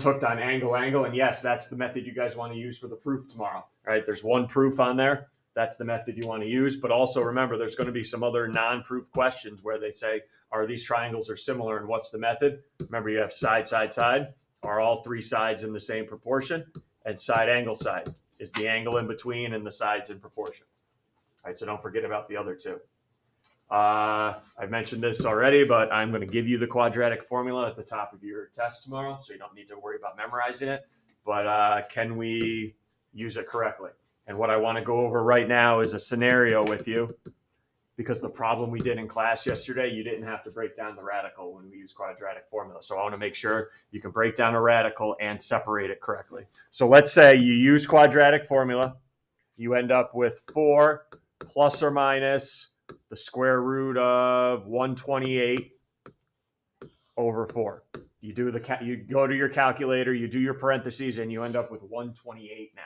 hooked on angle, and yes, that's the method you guys want to use for the proof tomorrow, right? There's one proof on there. That's the method you want to use. But also remember, there's going to be some other non-proof questions where they say, are these triangles are similar and what's the method? Remember, you have side, side, side. Are all three sides in the same proportion? And side, angle, side. Is the angle in between and the sides in proportion? All right, so don't forget about the other two. I've mentioned this already, but I'm going to give you the quadratic formula at the top of your test tomorrow, so you don't need to worry about memorizing it. But can we use it correctly? And what I want to go over right now is a scenario with you, because the problem we did in class yesterday, you didn't have to break down the radical when we use quadratic formula. So I want to make sure you can break down a radical and separate it correctly. So let's say you use quadratic formula. You end up with 4 plus or minus the square root of 128 over 4. You go to your calculator, you do your parentheses, and you end up with 128 now.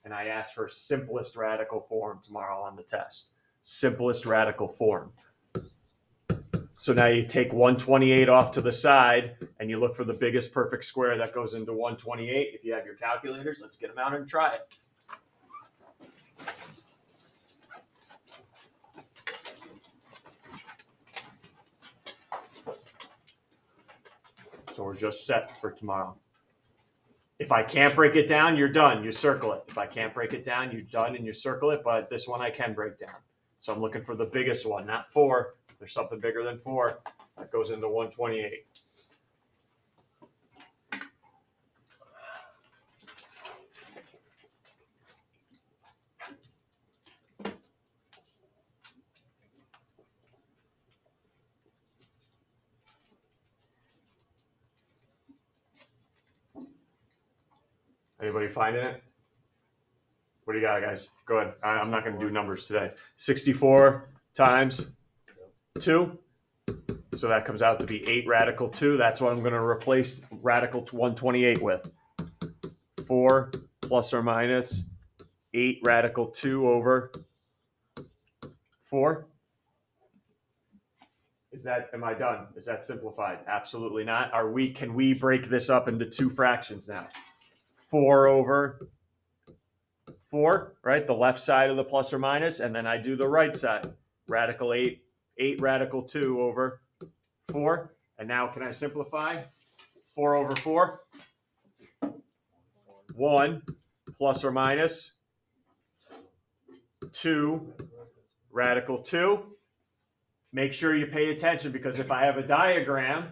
And I asked for simplest radical form tomorrow on the test. Simplest radical form. So now you take 128 off to the side, and you look for the biggest perfect square that goes into 128. If you have your calculators, let's get them out and try it. So we're just set for tomorrow. If I can't break it down, you're done. You circle it. If I can't break it down, you're done and you circle it. But this one I can break down. So I'm looking for the biggest one, not 4. There's something bigger than 4 that goes into 128. Anybody finding it? What do you got, guys? Go ahead. I'm not going to do numbers today. 64 times 2. So that comes out to be 8 radical 2. That's what I'm going to replace radical 128 with. 4 plus or minus 8 radical 2 over 4. Am I done? Is that simplified? Absolutely not. Can we break this up into 2 fractions now? 4 over 4, right? The left side of the plus or minus, and then I do the right side. Radical 8 radical 2 over 4. And now can I simplify? 4 over 4? 1 plus or minus 2 radical 2. Make sure you pay attention, because if I have a diagram,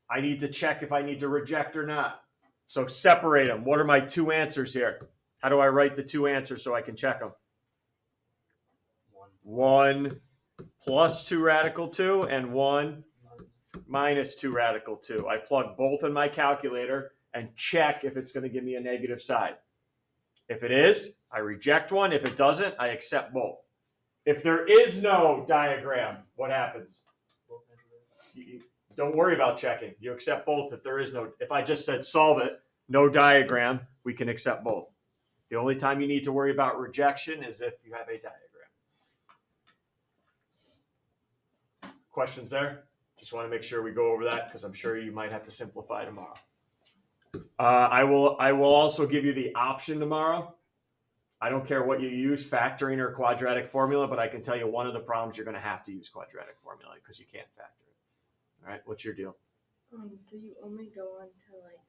I need to check if I need to reject or not. So separate them. What are my 2 answers here? How do I write the 2 answers so I can check them? 1 plus 2 radical 2 and 1 minus 2 radical 2. I plug both in my calculator and check if it's going to give me a negative side. If it is, I reject one. If it doesn't, I accept both. If there is no diagram, what happens? Don't worry about checking. You accept both if there is no. If I just said solve it, no diagram, we can accept both. The only time you need to worry about rejection is if you have a diagram. Questions there? Just want to make sure we go over that, because I'm sure you might have to simplify tomorrow. I will also give you the option tomorrow. I don't care what you use, factoring or quadratic formula, but I can tell you one of the problems you're going to have to use quadratic formula because you can't factor it. All right, what's your deal? So you only go on to like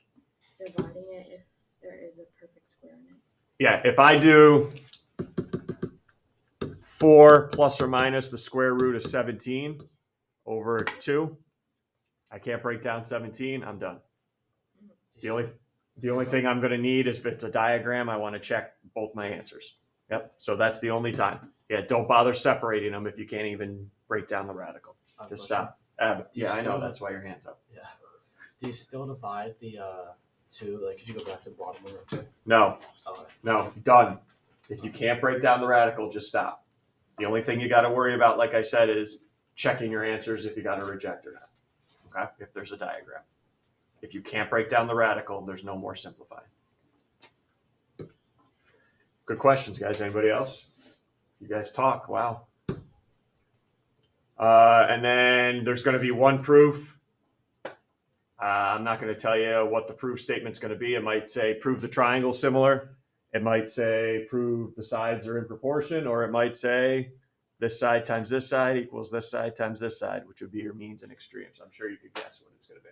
dividing it if there is a perfect square in it? Yeah, if I do 4 plus or minus the square root of 17 over 2, I can't break down 17, I'm done. The only thing I'm going to need is if it's a diagram, I want to check both my answers. Yep, so that's the only time. Yeah, don't bother separating them if you can't even break down the radical. Just stop. Yeah, I know, that's why your hand's up. Yeah. Do you still divide the 2? Like, could you go back to the bottom one? Okay. No. Okay. No, done. If you can't break down the radical, just stop. The only thing you got to worry about, like I said, is checking your answers if you got to reject or not. Okay, if there's a diagram. If you can't break down the radical, there's no more simplifying. Good questions, guys. Anybody else? You guys talk. Wow. And then there's going to be one proof I'm not going to tell you what the proof statement's going to be. It might say prove the triangle similar. It might say prove the sides are in proportion, or it might say this side times this side equals this side times this side, which would be your means and extremes. I'm sure you could guess what it's going to be.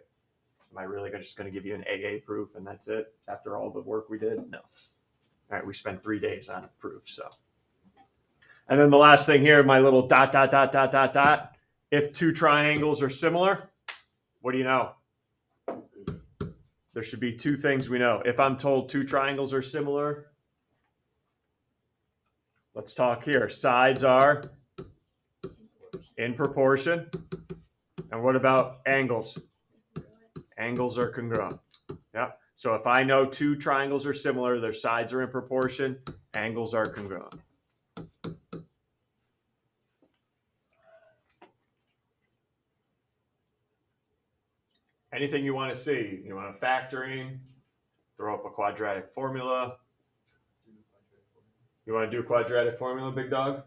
Am I really just going to give you an AA proof and that's it after all the work we did? No. All right, we spent 3 days on a proof, so. And then the last thing here, my little dot, dot, dot, dot, dot, dot. If two triangles are similar, what do you know? There should be two things we know. If I'm told two triangles are similar, let's talk here. Sides are in proportion. And what about angles? Angles are congruent. Yeah. So if I know two triangles are similar, their sides are in proportion, angles are congruent. Anything you want to see? You want a factoring? Throw up a quadratic formula. You want to do a quadratic formula, big dog?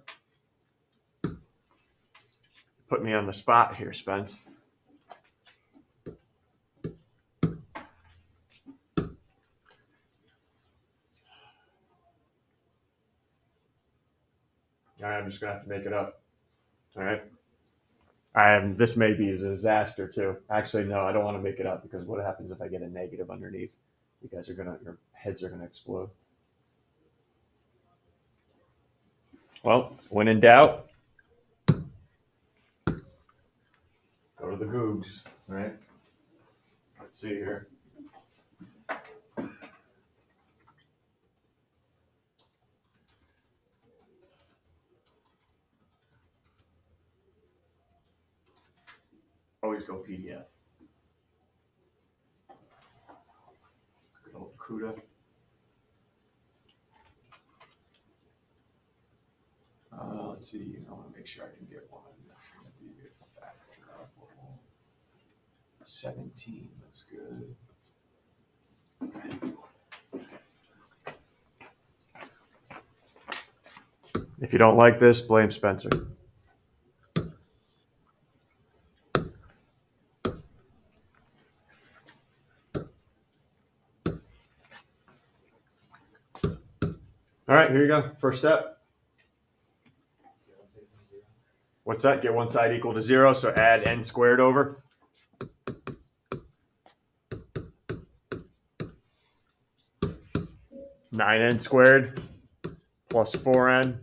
Put me on the spot here, Spence. All right, I'm just gonna have to make it up. All right. This may be a disaster too. Actually, no, I don't want to make it up because what happens if I get a negative underneath? Your heads are gonna explode. Well, when in doubt, go to the Googs. All right. Let's see here. Always go PDF. Good old CUDA. Let's see. I want to make sure I can get one. That's going to be a factor of 17. That's good. If you don't like this, blame Spencer. All right, here you go. First step. What's that? Get one side equal to 0, so add n squared over. Nine n squared plus 4n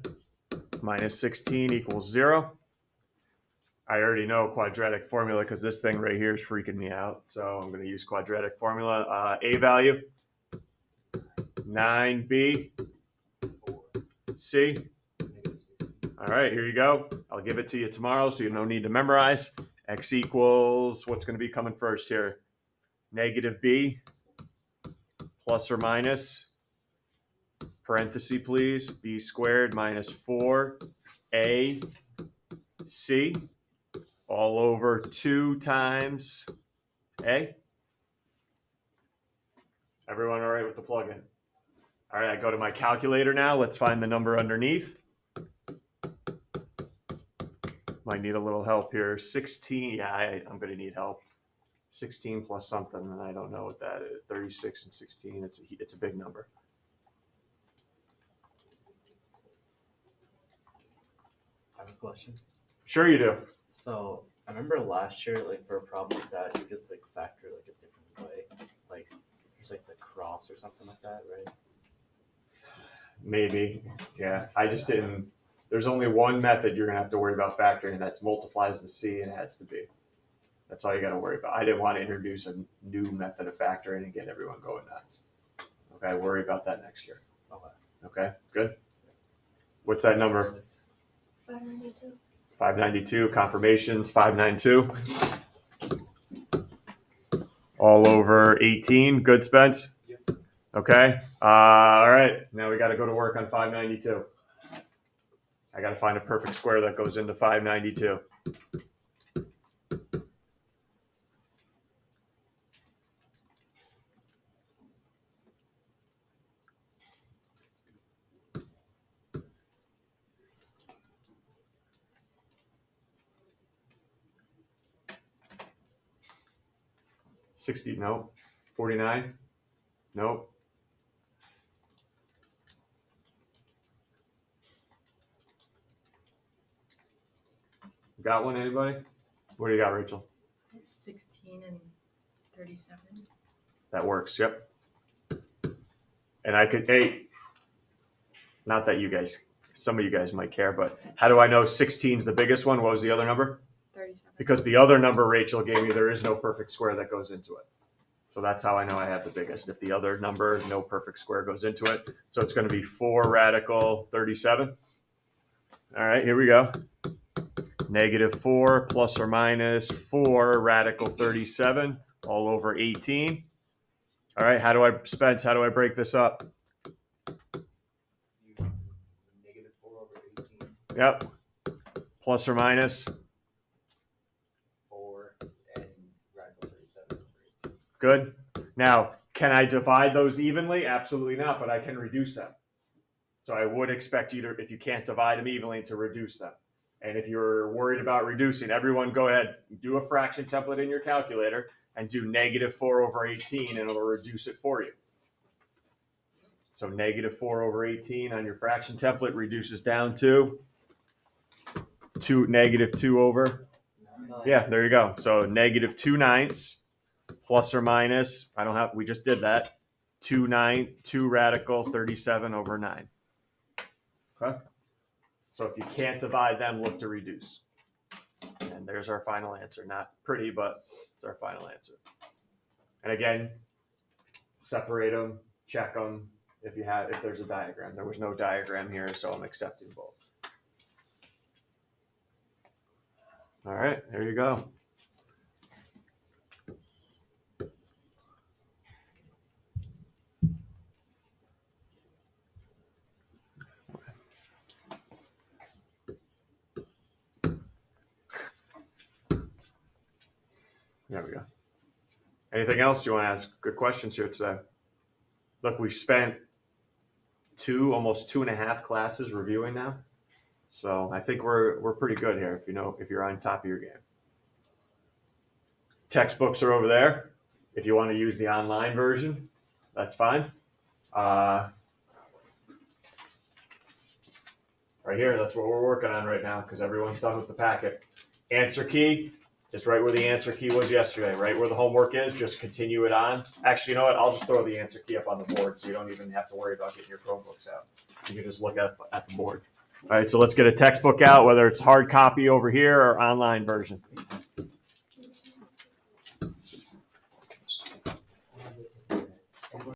minus 16 equals 0. I already know quadratic formula because this thing right here is freaking me out. So I'm going to use quadratic formula. A value, 9b, c. All right, here you go. I'll give it to you tomorrow so you no need to memorize. X equals, what's going to be coming first here? Negative b plus or minus, parenthesis please, b squared minus 4ac all over 2 times a. Everyone all right with the plugin? All right, I go to my calculator now. Let's find the number underneath. Might need a little help here. 16, yeah, I'm going to need help. 16 plus something, and I don't know what that is. 36 and 16, it's a big number. I have a question. Sure you do. So I remember last year, like for a problem like that, you could like factor like a different way, like just like the cross or something like that, right? Maybe, yeah. I just didn't. There's only one method you're going to have to worry about factoring, and that's multiplies the c and adds the b. That's all you got to worry about. I didn't want to introduce a new method of factoring and get everyone going nuts. Okay, worry about that next year. Okay, good. What's that number? 592. 592, confirmations, 592. All over 18. Good, Spence? Yep. Okay. All right. Now we got to go to work on 592. I got to find a perfect square that goes into 592. 60, no. 49, no. Got one, anybody? What do you got, Rachel? 16 and 37. That works, yep. And I could, hey, not that you guys, some of you guys might care, but how do I know 16 is the biggest one? What was the other number? 37. Because the other number Rachel gave me, there is no perfect square that goes into it. So that's how I know I have the biggest. If the other number, no perfect square goes into it. So it's going to be 4 radical 37. All right, here we go. -4 plus or minus 4 radical 37 all over 18. All right, Spence, how do I break this up? You -4 over 18. Yep. Plus or minus 4 and radical 37. Good. Now, can I divide those evenly? Absolutely not, but I can reduce them. So I would expect you to, if you can't divide them evenly, to reduce them. And if you're worried about reducing, everyone go ahead, do a fraction template in your calculator and do -4 over 18 and it'll reduce it for you. So -4 over 18 on your fraction template reduces down to -2 over. Yeah, there you go. So -2/9 plus or minus, we just did that, 2 radical 37 over 9. Okay. So if you can't divide them, look to reduce. And there's our final answer. Not pretty, but it's our final answer. And again, separate them, check them if there's a diagram. There was no diagram here, so I'm accepting both. All right, there you go. There we go. Anything else you want to ask? Good questions here today. Look, we've spent almost 2.5 classes reviewing now. So I think we're pretty good here if you're on top of your game. Textbooks are over there. If you want to use the online version, that's fine. Right here, that's what we're working on right now because everyone's done with the packet. Answer key is right where the answer key was yesterday, right where the homework is. Just continue it on. Actually, you know what? I'll just throw the answer key up on the board so you don't even have to worry about getting your Chromebooks out. You can just look at the board. All right, so let's get a textbook out, whether it's hard copy over here or online version.